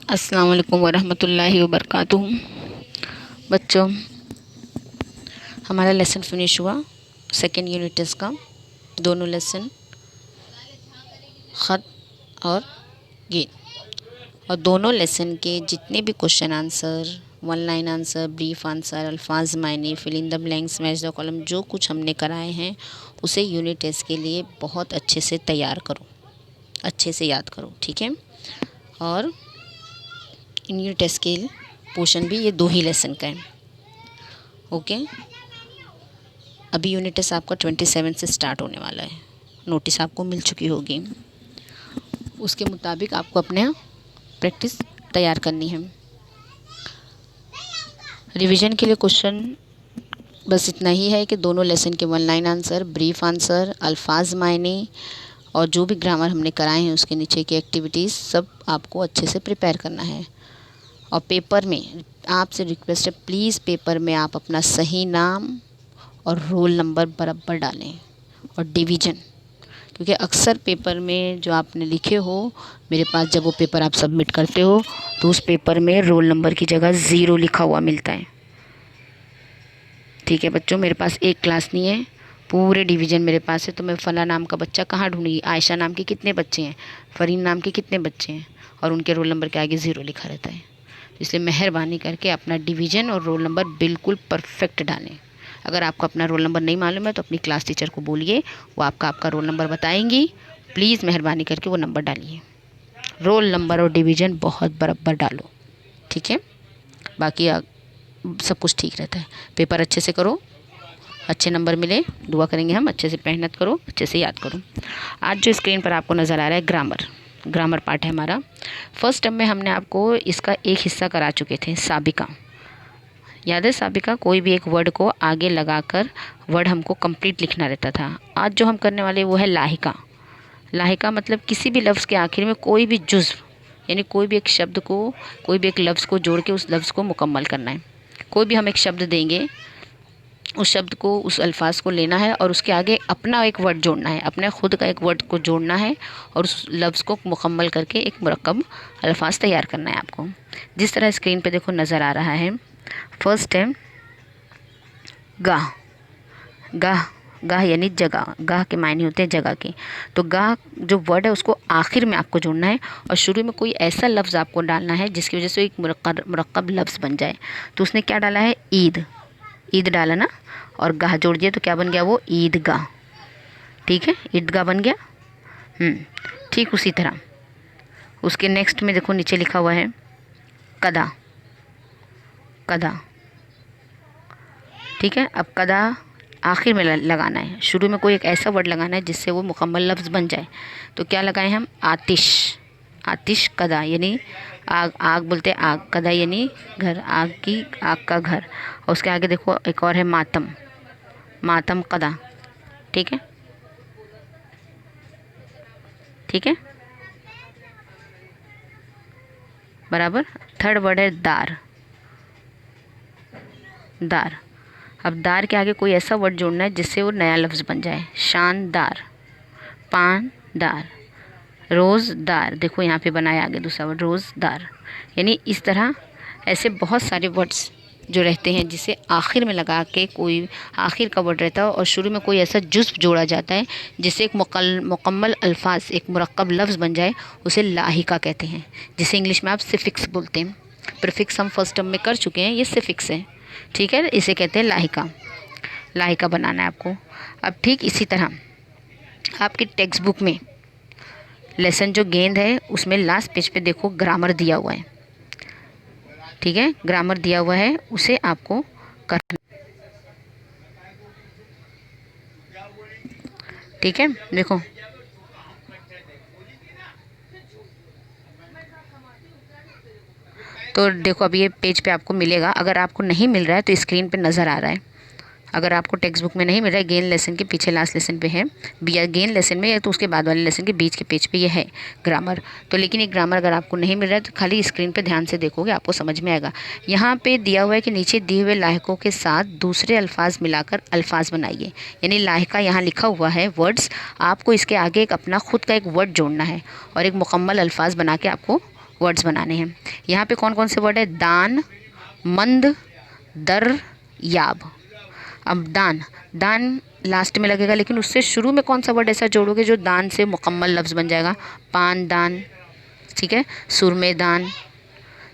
अस्सलाम वालेकुम वरहमतुल्लाहि वबरकातुहू। बच्चों, हमारा लेसन फिनिश हुआ सेकेंड यूनिट टेस्ट का। दोनों लेसन ख़त और गेन, और दोनों लेसन के जितने भी question answer, one line answer, brief answer, अल्फाज मायने, fill in the blanks, match the column, जो कुछ हमने कराए हैं उसे यूनिट टेस्ट के लिए बहुत अच्छे से तैयार करो, अच्छे से याद करो, ठीक है। और यूनिट टेस्ट के पोर्शन भी ये 2 ही लेसन का है, ओके। अभी यूनिट टेस्ट आपका 27 से स्टार्ट होने वाला है। नोटिस आपको मिल चुकी होगी, उसके मुताबिक आपको अपने प्रैक्टिस तैयार करनी है। रिवीजन के लिए क्वेश्चन बस इतना ही है कि दोनों लेसन के one line answer, brief answer, अल्फाज मायने और जो भी ग्रामर हमने कराए हैं उसके नीचे की एक्टिविटीज़ सब आपको अच्छे से प्रिपेयर करना है। और पेपर में आपसे रिक्वेस्ट है, प्लीज़ पेपर में आप अपना सही नाम और रोल नंबर बराबर डालें और डिवीज़न, क्योंकि अक्सर पेपर में जो आपने लिखे हो मेरे पास जब वो पेपर आप सबमिट करते हो तो उस पेपर में रोल नंबर की जगह 0 लिखा हुआ मिलता है, ठीक है बच्चों। मेरे पास एक क्लास नहीं है, पूरे डिवीज़न मेरे पास है, तो मैं फ़ला नाम का बच्चा कहाँ ढूंढूंगी? आयशा नाम के कितने बच्चे हैं, फ़रीन नाम के कितने बच्चे हैं, और उनके रोल नंबर के आगे 0 लिखा रहता है। इसलिए मेहरबानी करके अपना डिवीज़न और रोल नंबर बिल्कुल परफेक्ट डालें। अगर आपको अपना रोल नंबर नहीं मालूम है तो अपनी क्लास टीचर को बोलिए, वो आपका रोल नंबर बताएंगी। प्लीज़ मेहरबानी करके वो नंबर डालिए, रोल नंबर और डिवीज़न बहुत बराबर डालो, ठीक है। बाकी सब कुछ ठीक रहता है। पेपर अच्छे से करो, अच्छे नंबर मिले, दुआ करेंगे हम। अच्छे से मेहनत करो, अच्छे से याद करो। आज जो स्क्रीन पर आपको नज़र आ रहा है ग्रामर पार्ट है हमारा। फर्स्ट टर्म में हमने आपको इसका एक हिस्सा करा चुके थे, साबिका। याद है साबिका? कोई भी एक वर्ड को आगे लगाकर वर्ड हमको कंप्लीट लिखना रहता था। आज जो हम करने वाले वो है लाहिका। लाहिका मतलब किसी भी लफ्ज़ के आखिर में कोई भी जुज़्व, यानी कोई भी एक शब्द को, कोई भी एक लफ्ज़ को जोड़ के उस लफ्ज़ को मुकम्मल करना है। कोई भी हम एक शब्द देंगे, उस शब्द को, उस अल्फाज को लेना है और उसके आगे अपना एक वर्ड जोड़ना है, अपने खुद का एक वर्ड को जोड़ना है और उस लफ्ज़ को मुकम्मल करके एक मुरक्कब अल्फाज तैयार करना है आपको। जिस तरह स्क्रीन पे देखो नज़र आ रहा है। फर्स्ट है गाह। गाह, गाह यानी जगह। गाह के मायने होते हैं जगह के। तो गाह जो वर्ड है उसको आखिर में आपको जोड़ना है और शुरू में कोई ऐसा लफ्ज़ आपको डालना है जिसकी वजह से एक मुरक्कब लफ्ज़ बन जाए। तो उसने क्या डाला है? ईद। ईद डाला ना, और गाह जोड़ दिया तो क्या बन गया? वो ईदगाह, ठीक है, ईदगाह बन गया। ठीक उसी तरह उसके नेक्स्ट में देखो नीचे लिखा हुआ है कदा। कदा, ठीक है। अब कदा आखिर में लगाना है, शुरू में कोई एक ऐसा वर्ड लगाना है जिससे वो मुकम्मल लफ्ज़ बन जाए। तो क्या लगाएं हम? आतिश। आतिश कदा यानी आग। आग बोलते हैं आग, कदा यानी घर, आग की, आग का घर। और उसके आगे देखो एक और है मातम। मातम कदा, ठीक है, ठीक है, बराबर। थर्ड वर्ड है दार। दार। अब दार के आगे कोई ऐसा वर्ड जोड़ना है जिससे वो नया लफ्ज़ बन जाए। शानदार, पानदार, रोज़दार। देखो यहाँ पे बनाया आगे दूसरा वर्ड रोज़दार। यानी इस तरह ऐसे बहुत सारे वर्ड्स जो रहते हैं जिसे आखिर में लगा के कोई आखिर का वर्ड रहता है और शुरू में कोई ऐसा जुज़्व जोड़ा जाता है जिससे एक मुकम्मल अल्फाज, एक मुरक्कब लफ्ज़ बन जाए, उसे लाहिका कहते हैं, जिसे इंग्लिश में आप सिफिक्स बोलते हैं। प्रीफिक्स हम फर्स्ट टर्म में कर चुके हैं, ये सिफिक्स है, ठीक है, इसे कहते हैं लाहिका। लाहिका बनाना है आपको। अब ठीक इसी तरह आपकी टेक्स्ट बुक में लेसन जो गेंद है उसमें लास्ट पेज पे देखो ग्रामर दिया हुआ है, ठीक है, ग्रामर दिया हुआ है, उसे आपको करना, ठीक है। देखो तो देखो अभी ये पेज पे आपको मिलेगा। अगर आपको नहीं मिल रहा है तो स्क्रीन पे नज़र आ रहा है। अगर आपको टेक्स्ट बुक में नहीं मिल रहा है, गेन लेसन के पीछे लास्ट लेसन पे है, या गेन लेसन में, या तो उसके बाद वाले लेसन के बीच के पेज पे ये है ग्रामर। तो लेकिन ये ग्रामर अगर आपको नहीं मिल रहा है तो खाली स्क्रीन पे ध्यान से देखोगे, आपको समझ में आएगा। यहाँ पे दिया हुआ है कि नीचे दिए हुए लाहिकों के साथ दूसरे अल्फाज मिलाकर अल्फाज बनाइए। यानी लाहिका यहाँ लिखा हुआ है वर्ड्स, आपको इसके आगे एक अपना खुद का एक वर्ड जोड़ना है और एक मुकम्मल अल्फाज बना के आपको वर्ड्स बनाने हैं। यहाँ पे कौन कौन से वर्ड है? दान, मंद, दर, याब। अब दान, दान लास्ट में लगेगा, लेकिन उससे शुरू में कौन सा वर्ड ऐसा जोड़ोगे जो दान से मुकम्मल लफ्ज़ बन जाएगा? पान दान, ठीक है, सुरमे दान,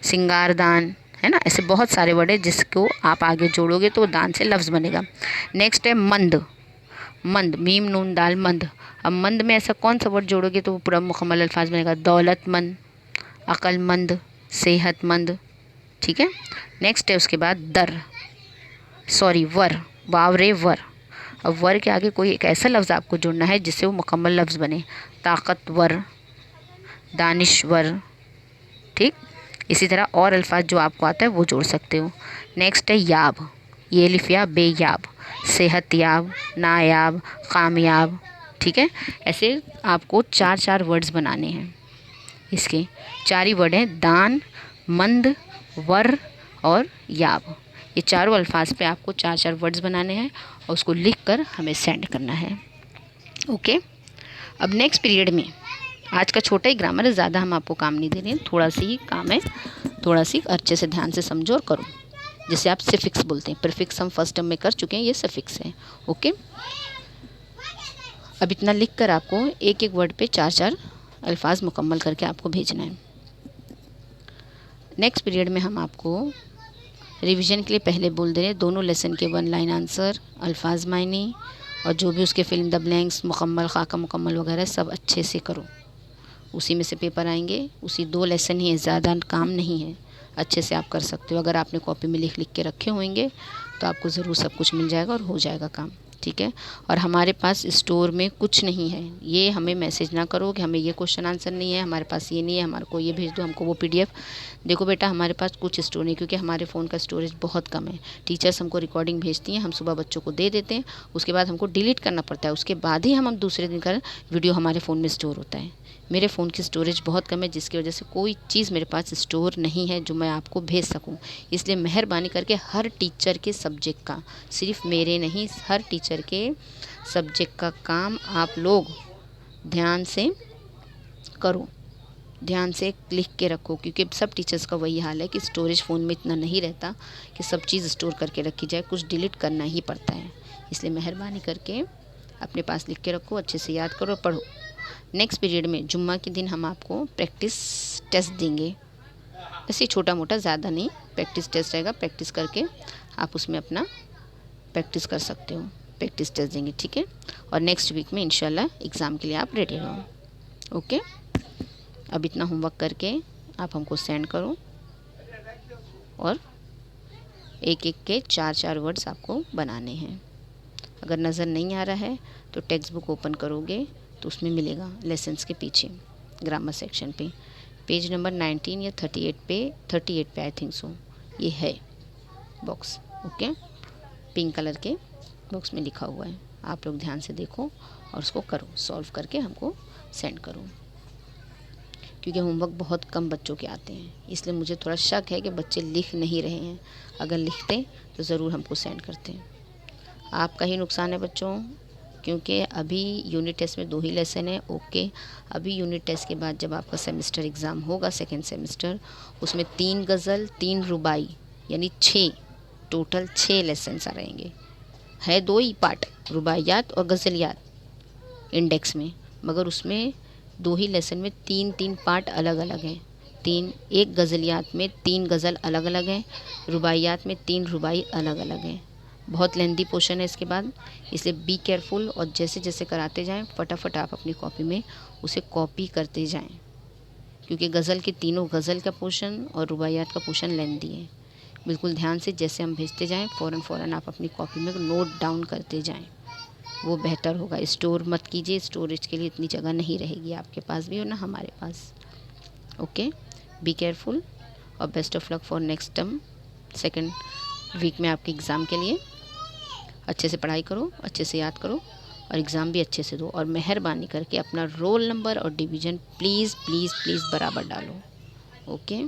सिंगार दान, है ना। ऐसे बहुत सारे वर्ड है जिसको आप आगे जोड़ोगे तो दान से लफ्ज़ बनेगा। नेक्स्ट है मंद, मंद, मीम नून दाल मंद। अब मंद में ऐसा कौन सा वर्ड जोड़ोगे तो वो पूरा मुकम्मल अल्फाज बनेगा? दौलतमंद, अक्लमंद, सेहतमंद, ठीक है। नेक्स्ट है उसके बाद दर, सॉरी वर, वावरे वर। अब वर के आगे कोई एक ऐसा लफ्ज़ आपको जोड़ना है जिससे वो मुकम्मल लफ्ज़ बने। ताकतवर, दानिश्वर, ठीक। इसी तरह और अल्फाज जो आपको आता है वो जोड़ सकते हो। नेक्स्ट है याब, ये लिफिया बेयाब, सेहतयाब, नायाब, कामयाब, ठीक है। ऐसे आपको 4 वर्ड्स बनाने हैं। इसके 4 ही वर्ड हैं, दान, मंद, वर और याब। ये चारों अल्फाज पे आपको 4 वर्ड्स बनाने हैं और उसको लिख कर हमें सेंड करना है। ओके। अब नेक्स्ट पीरियड में आज का छोटा ही ग्रामर है, ज़्यादा हम आपको काम नहीं दे रहे हैं, थोड़ा सी ही काम है, थोड़ा सी अच्छे से ध्यान से समझो और करो। जिसे आप सफिक्स बोलते हैं, प्रीफिक्स हम फर्स्ट टर्म में कर चुके हैं, ये सफिक्स है। ओके। अब इतना लिख कर आपको एक एक वर्ड पे 4 अल्फाज मुकम्मल करके आपको भेजना है। नेक्स्ट पीरियड में हम आपको रिवीजन के लिए पहले बोल दे रहे हैं, दोनों लेसन के 1 लाइन आंसर, अल्फाज मायने और जो भी उसके फिल्म द ब्लैंक्स, मुकम्मल, खाका मुकम्मल वगैरह सब अच्छे से करो। उसी में से पेपर आएंगे, उसी 2 लेसन ही है, ज़्यादा काम नहीं है, अच्छे से आप कर सकते हो। अगर आपने कॉपी में लिख लिख के रखे होंगे तो आपको ज़रूर सब कुछ मिल जाएगा और हो जाएगा काम, ठीक है। और हमारे पास स्टोर में कुछ नहीं है, ये हमें मैसेज ना करो कि हमें ये क्वेश्चन आंसर नहीं है, हमारे पास ये नहीं है, हमारे को ये भेज दो, हमको वो PDF। देखो बेटा, हमारे पास कुछ स्टोर नहीं, क्योंकि हमारे फ़ोन का स्टोरेज बहुत कम है। टीचर्स हमको रिकॉर्डिंग भेजती हैं, हम सुबह बच्चों को दे देते हैं, उसके बाद हमको डिलीट करना पड़ता है, उसके बाद ही हम दूसरे दिन का वीडियो हमारे फ़ोन में स्टोर होता है। मेरे फ़ोन की स्टोरेज बहुत कम है, जिसकी वजह से कोई चीज़ मेरे पास स्टोर नहीं है जो मैं आपको भेज सकूं। इसलिए मेहरबानी करके हर टीचर के सब्जेक्ट का, सिर्फ मेरे नहीं, हर टीचर के सब्जेक्ट का काम आप लोग ध्यान से करो, ध्यान से लिख के रखो, क्योंकि सब टीचर्स का वही हाल है कि स्टोरेज फ़ोन में इतना नहीं रहता कि सब चीज़ स्टोर करके रखी जाए, कुछ डिलीट करना ही पड़ता है। इसलिए मेहरबानी करके अपने पास लिख के रखो, अच्छे से याद करो, पढ़ो। नेक्स्ट पीरियड में जुम्मा के दिन हम आपको प्रैक्टिस टेस्ट देंगे, ऐसे छोटा मोटा, ज़्यादा नहीं, प्रैक्टिस टेस्ट रहेगा। प्रैक्टिस करके आप उसमें अपना प्रैक्टिस कर सकते हो, प्रैक्टिस टेस्ट देंगे, ठीक है। और नेक्स्ट वीक में इंशाल्लाह एग्ज़ाम के लिए आप रेडी रहो। ओके। अब इतना होमवर्क करके आप हमको सेंड करो और एक एक के 4 वर्ड्स आपको बनाने हैं। अगर नज़र नहीं आ रहा है तो टेक्स्ट बुक ओपन करोगे तो उसमें मिलेगा, लेसन्स के पीछे ग्रामर सेक्शन पे पेज नंबर 19 या 38 पे आई थिंक सो, ये है बॉक्स। ओके, पिंक कलर के बॉक्स में लिखा हुआ है, आप लोग ध्यान से देखो और उसको करो, सॉल्व करके हमको सेंड करो। क्योंकि होमवर्क बहुत कम बच्चों के आते हैं, इसलिए मुझे थोड़ा शक है कि बच्चे लिख नहीं रहे हैं। अगर लिखते तो ज़रूर हमको सेंड करते। आपका ही नुकसान है बच्चों, क्योंकि अभी यूनिट टेस्ट में 2 ही लेसन है। ओके, अभी यूनिट टेस्ट के बाद जब आपका सेमेस्टर एग्ज़ाम होगा, सेकेंड सेमेस्टर, उसमें 3 गज़ल 3 रुबाई यानी 6, टोटल 6 लेसन आ रहेंगे। है 2 ही पार्ट, रुबाइयात और गज़लियात इंडेक्स में, मगर उसमें 2 ही लेसन में 3-3 पार्ट अलग अलग हैं। एक गज़लियात में 3 गज़ल अलग अलग हैं, रुबाइयात में 3 रुबाई अलग अलग हैं। बहुत लेंदी पोर्शन है इसके बाद, इसलिए बी केयरफुल और जैसे जैसे कराते जाएं फटाफट आप अपनी कॉपी में उसे कॉपी करते जाएं, क्योंकि गज़ल के तीनों गज़ल का पोर्शन और रुबाइयात का पोर्शन लेंदी है। बिल्कुल ध्यान से जैसे हम भेजते जाएं फ़ौरन आप अपनी कॉपी में नोट डाउन करते जाएं, वो बेहतर होगा। स्टोर मत कीजिए, स्टोरेज के लिए इतनी जगह नहीं रहेगी आपके पास भी और ना हमारे पास। ओके, बी केयरफुल और best of luck for next term, second week में आपके एग्ज़ाम के लिए। अच्छे से पढ़ाई करो, अच्छे से याद करो और एग्ज़ाम भी अच्छे से दो, और मेहरबानी करके अपना रोल नंबर और डिवीज़न प्लीज़ प्लीज़ प्लीज़ बराबर डालो। ओके।